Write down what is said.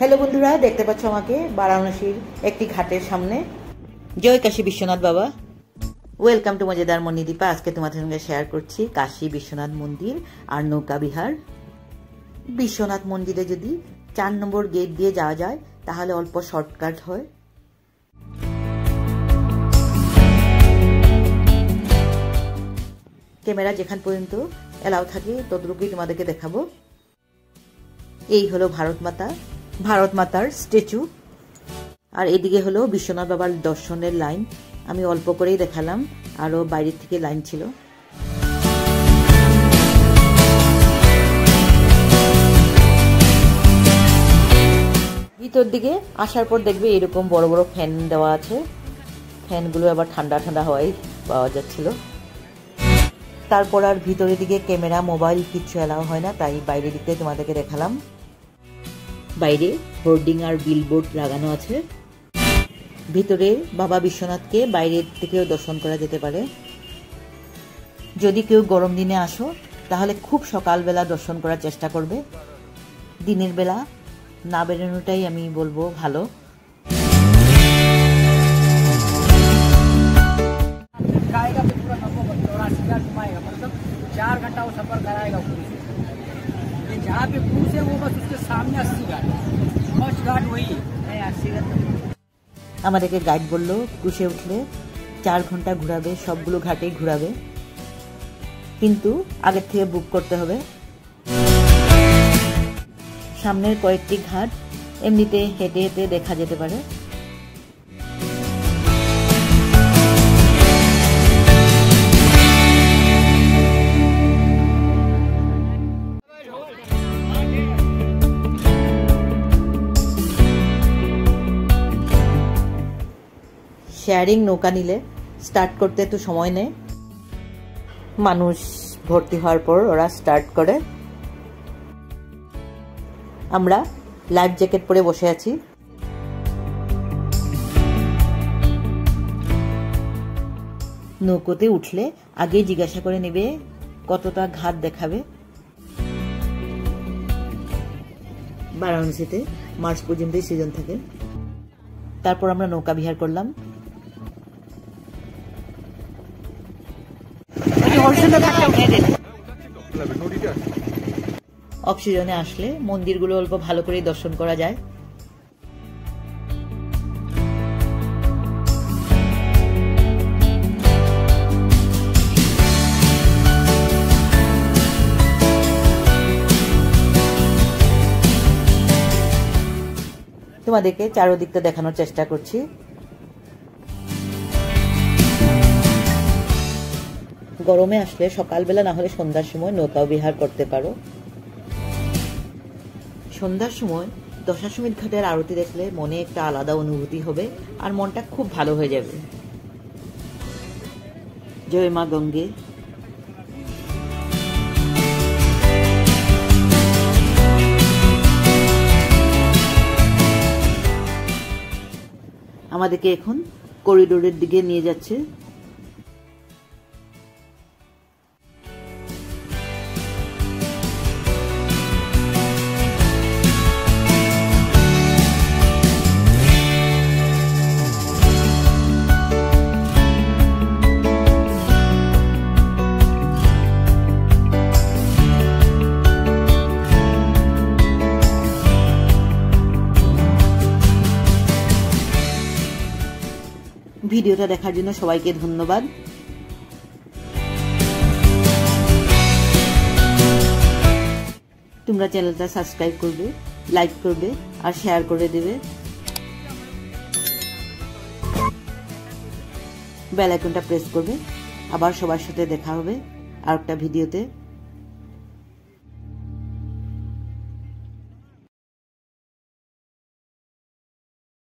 Hello বন্ধুরা, দেখতে পাচ্ছ আমাকে বারাণসীর একটি ঘাটের সামনে। জয় কাশী বিশ্বনাথ বাবা। ওয়েলকাম টু মজেদার মণিদীপা। আজকে তোমাদের সঙ্গে শেয়ার করছি কাশী বিশ্বনাথ মন্দির আর নৌকা বিহার। বিশ্বনাথ মন্দিরে যদি 4 নম্বর গেট দিয়ে যাওয়া যায় তাহলে অল্প শর্টকাট হয়। ক্যামেরা যেখান পর্যন্ত এলাও থাকে ততটুকুই তোমাদেরকে দেখাবো। এই হলো ভারত মাতার স্ট্যাচু, আর এদিকে হলো বিশ্বনাথ বাবার দর্শনের লাইন। আমি অল্প করেই দেখালাম, আরো বাইরের থেকে লাইন ছিল। ভিতর দিকে আসার পর দেখবে এরকম বড় বড় ফ্যান দেওয়া আছে। ফ্যানগুলো আবার ঠান্ডা ঠান্ডা হাওয়ায় পাওয়া যাচ্ছিল। তারপর আর ভিতরের দিকে ক্যামেরা মোবাইল কিছু এলাও হয় না, তাই বাইরের দিকে তোমাদেরকে দেখালাম। বাইরে হোর্ডিং আর বিলবোর্ড লাগানো আছে। ভিতরে বাবা বিশ্বনাথকে বাইরের থেকেও দর্শন করা যেতে পারে। যদি কেউ গরম দিনে আসো তাহলে খুব সকালবেলা দর্শন করার চেষ্টা করবে। দিনের বেলা না বেরোনোটাই আমি বলবো ভালো। जहाँ पे क्रूज है वो बस उसके सामने 80 घाट, फर्स्ट घाट वही है। 80 घाट আমাদেরকে গাইড বললো ক্রুশে উঠলে 4 ঘন্টা ঘুরাবে, সবগুলো ঘাটেই ঘুরাবে, কিন্তু আগের থেকে বুক করতে হবে। সামনের কয়েকটি ঘাট এমনিতে হেঁটে হেঁটে দেখা যেতে পারে। শেয়ারিং নৌকা নিলে স্টার্ট করতে একটু সময় নেয়। মানুষ ভর্তি হওয়ার পর ওরা স্টার্ট করে। আমরা লাইফ জ্যাকেট পরে বসে আছি। নৌকোতে উঠলে আগে জিজ্ঞাসা করে নেবে কতটা ঘাট দেখাবে। বারাণসীতে মার্চ পর্যন্তই সিজন থাকে। তারপর আমরা নৌকা বিহার করলাম। অফ সিজনে আসলে মন্দিরগুলো অল্প ভালো করে দর্শন করা যায়। তোমাদেরকে চারদিকটা দেখানোর চেষ্টা করছি। গরমে আসলে সকালবেলা না হলে সন্ধ্যার সময় নৌকা বিহার করতে পারো। সন্ধ্যার সময় দশাশ্বমেধ ঘাটের আরতি দেখলে মনে একটা আলাদা অনুভূতি হবে আর মনটা খুব ভালো হয়ে যাবে। জয় মা গঙ্গে। আমাদেরকে এখন করিডোরের দিকে নিয়ে যাচ্ছে। ভিডিওটা দেখার জন্য সবাইকে ধন্যবাদ। তোমরা চ্যানেলটা সাবস্ক্রাইব করবে, লাইক করবে আর শেয়ার করে দেবে। বেল আইকনটা প্রেস করবে। আবার সবার সাথে দেখা হবে আর একটা ভিডিওতে।